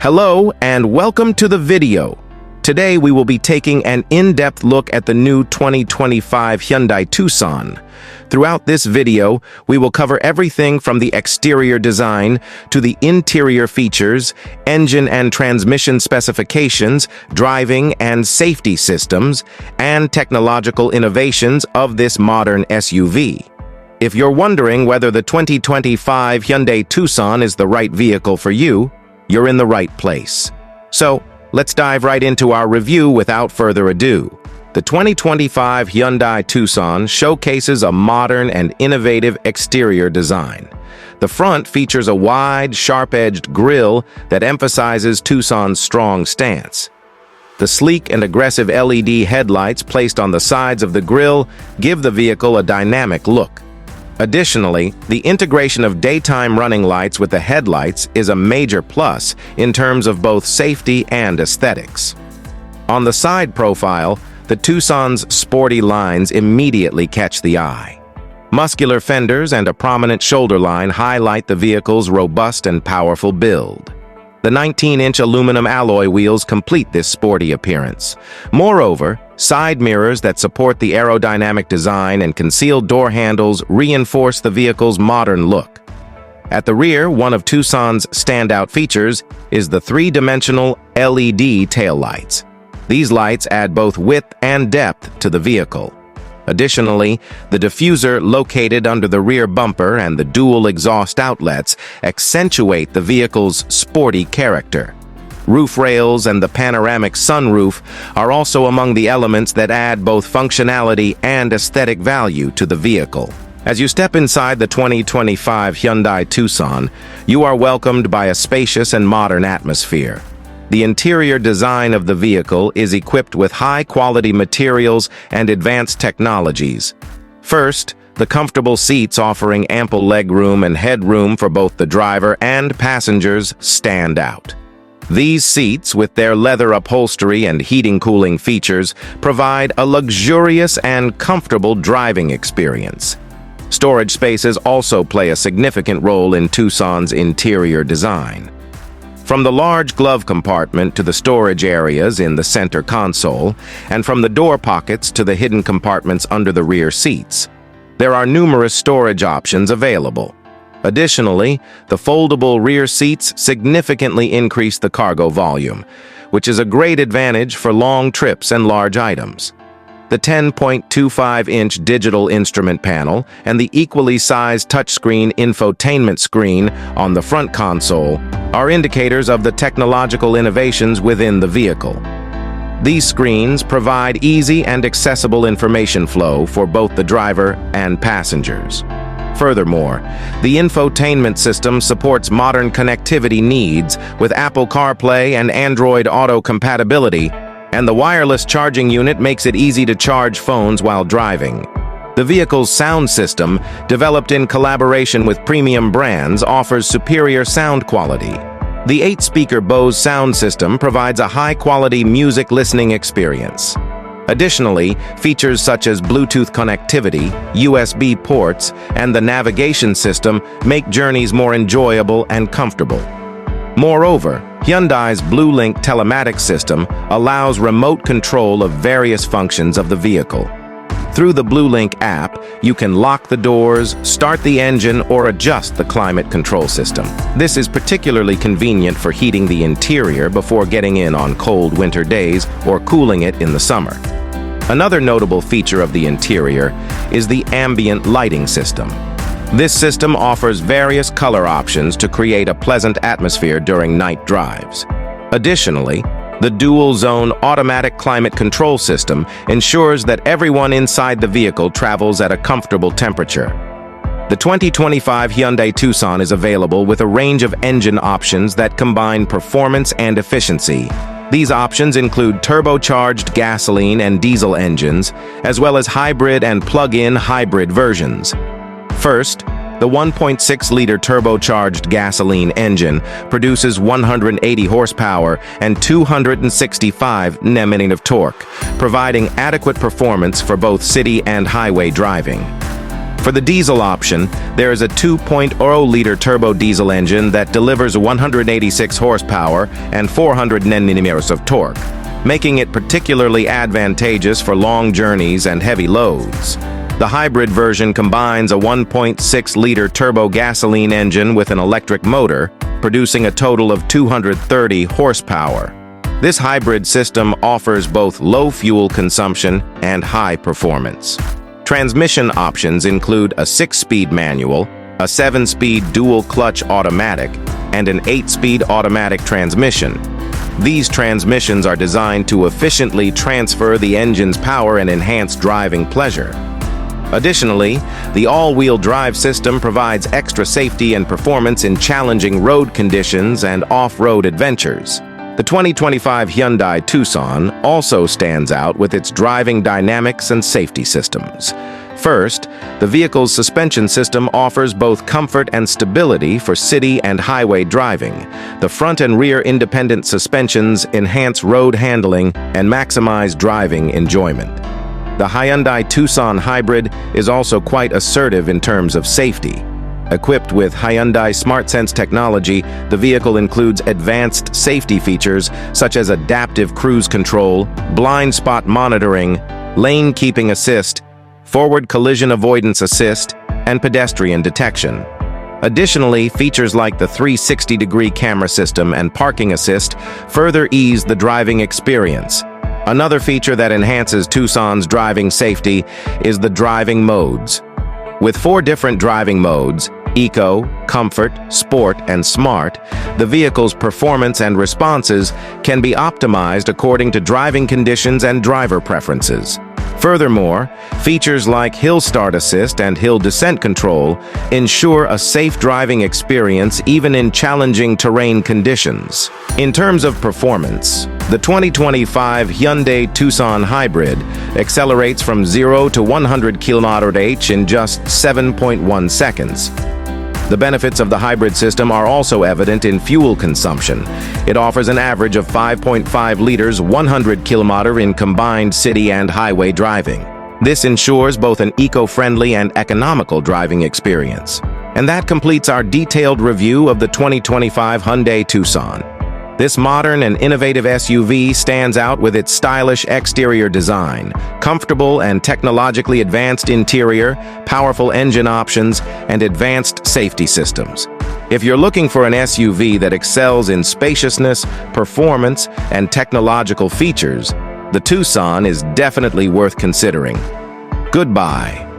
Hello and welcome to the video. Today we will be taking an in-depth look at the new 2025 Hyundai Tucson. Throughout this video, we will cover everything from the exterior design to the interior features, engine and transmission specifications, driving and safety systems, and technological innovations of this modern SUV. If you're wondering whether the 2025 Hyundai Tucson is the right vehicle for you, you're in the right place. So, let's dive right into our review without further ado. The 2025 Hyundai Tucson showcases a modern and innovative exterior design. The front features a wide, sharp-edged grille that emphasizes Tucson's strong stance. The sleek and aggressive LED headlights placed on the sides of the grille give the vehicle a dynamic look. Additionally, the integration of daytime running lights with the headlights is a major plus in terms of both safety and aesthetics. On the side profile, the Tucson's sporty lines immediately catch the eye. Muscular fenders and a prominent shoulder line highlight the vehicle's robust and powerful build. The 19-inch aluminum alloy wheels complete this sporty appearance. Moreover, side mirrors that support the aerodynamic design and concealed door handles reinforce the vehicle's modern look. At the rear, one of Tucson's standout features is the three-dimensional LED taillights. These lights add both width and depth to the vehicle. Additionally, the diffuser located under the rear bumper and the dual exhaust outlets accentuate the vehicle's sporty character. Roof rails and the panoramic sunroof are also among the elements that add both functionality and aesthetic value to the vehicle. As you step inside the 2025 Hyundai Tucson, you are welcomed by a spacious and modern atmosphere. The interior design of the vehicle is equipped with high-quality materials and advanced technologies. First, the comfortable seats offering ample legroom and headroom for both the driver and passengers stand out. These seats, with their leather upholstery and heating-cooling features, provide a luxurious and comfortable driving experience. Storage spaces also play a significant role in Tucson's interior design. From the large glove compartment to the storage areas in the center console, and from the door pockets to the hidden compartments under the rear seats, there are numerous storage options available. Additionally, the foldable rear seats significantly increase the cargo volume, which is a great advantage for long trips and large items. The 10.25-inch digital instrument panel and the equally sized touchscreen infotainment screen on the front console are indicators of the technological innovations within the vehicle. These screens provide easy and accessible information flow for both the driver and passengers. Furthermore, the infotainment system supports modern connectivity needs with Apple CarPlay and Android Auto compatibility, and the wireless charging unit makes it easy to charge phones while driving. The vehicle's sound system, developed in collaboration with premium brands, offers superior sound quality. The 8-speaker Bose sound system provides a high-quality music listening experience. Additionally, features such as Bluetooth connectivity, USB ports, and the navigation system make journeys more enjoyable and comfortable. Moreover, Hyundai's BlueLink telematics system allows remote control of various functions of the vehicle. Through the BlueLink app, you can lock the doors, start the engine, or adjust the climate control system. This is particularly convenient for heating the interior before getting in on cold winter days or cooling it in the summer. Another notable feature of the interior is the ambient lighting system. This system offers various color options to create a pleasant atmosphere during night drives. Additionally, the dual-zone automatic climate control system ensures that everyone inside the vehicle travels at a comfortable temperature. The 2025 Hyundai Tucson is available with a range of engine options that combine performance and efficiency. These options include turbocharged gasoline and diesel engines, as well as hybrid and plug-in hybrid versions. First, the 1.6-liter turbocharged gasoline engine produces 180 horsepower and 265 Nm of torque, providing adequate performance for both city and highway driving. For the diesel option, there is a 2.0-liter turbo diesel engine that delivers 186 horsepower and 400 Nm of torque, making it particularly advantageous for long journeys and heavy loads. The hybrid version combines a 1.6-liter turbo gasoline engine with an electric motor, producing a total of 230 horsepower. This hybrid system offers both low fuel consumption and high performance. Transmission options include a 6-speed manual, a 7-speed dual-clutch automatic, and an 8-speed automatic transmission. These transmissions are designed to efficiently transfer the engine's power and enhance driving pleasure. Additionally, the all-wheel drive system provides extra safety and performance in challenging road conditions and off-road adventures. The 2025 Hyundai Tucson also stands out with its driving dynamics and safety systems. First, the vehicle's suspension system offers both comfort and stability for city and highway driving. The front and rear independent suspensions enhance road handling and maximize driving enjoyment. The Hyundai Tucson Hybrid is also quite assertive in terms of safety. Equipped with Hyundai SmartSense technology, the vehicle includes advanced safety features such as adaptive cruise control, blind spot monitoring, lane keeping assist, forward collision avoidance assist, and pedestrian detection. Additionally, features like the 360-degree camera system and parking assist further ease the driving experience. Another feature that enhances Tucson's driving safety is the driving modes. With 4 different driving modes, Eco, Comfort, Sport, and Smart, the vehicle's performance and responses can be optimized according to driving conditions and driver preferences. Furthermore, features like Hill Start Assist and Hill Descent Control ensure a safe driving experience even in challenging terrain conditions. In terms of performance, the 2025 Hyundai Tucson Hybrid accelerates from 0 to 100 km/h in just 7.1 seconds. The benefits of the hybrid system are also evident in fuel consumption. It offers an average of 5.5 liters 100 km in combined city and highway driving. This ensures both an eco-friendly and economical driving experience. And that completes our detailed review of the 2025 Hyundai Tucson. This modern and innovative SUV stands out with its stylish exterior design, comfortable and technologically advanced interior, powerful engine options, and advanced safety systems. If you're looking for an SUV that excels in spaciousness, performance, and technological features, the Tucson is definitely worth considering. Goodbye.